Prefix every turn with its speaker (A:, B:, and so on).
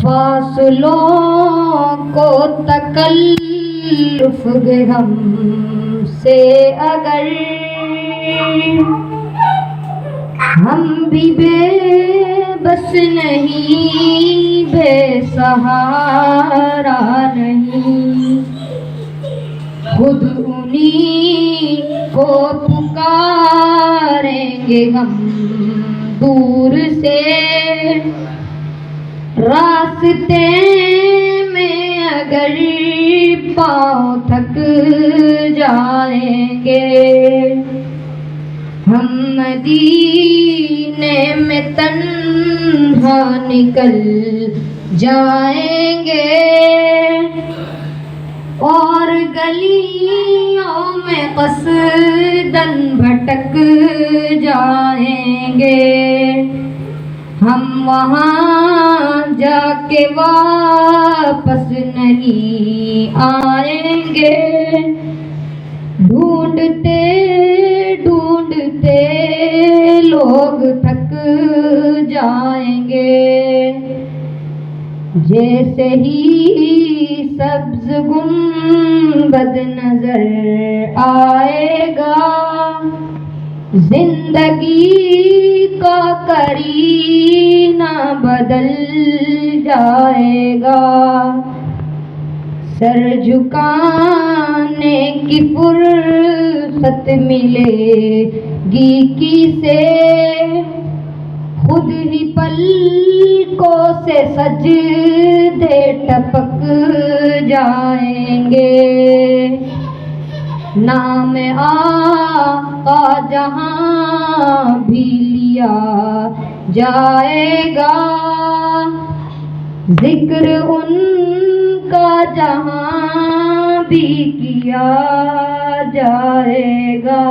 A: فاصلوں کو تکلف ہم سے اگر ہم بھی بے بس نہیں، بے سہارا نہیں، خود انہی کو پکاریں گے ہم دور سے، راستے میں اگر پاؤں تھک جائیں گے، ہم مدینے میں تنہا نکل جائیں گے، اور گلیوں میں قصداً بھٹک جائیں گے، ہم وہاں جا کے واپس نہیں آئیں گے، ڈھونڈتے ڈھونڈتے لوگ تھک جائیں گے، جیسے ہی سبز گنبد نظر آئے گا، زندگی کا کرینہ بدل جائے گا، سر جھکانے کی فرصت ملے گی کسے، خود ہی پلکوں سے سجدے ٹپک جائیں گے، نام آقا جہاں بھی لیا جائے گا، ذکر ان کا جہاں بھی کیا جائے گا۔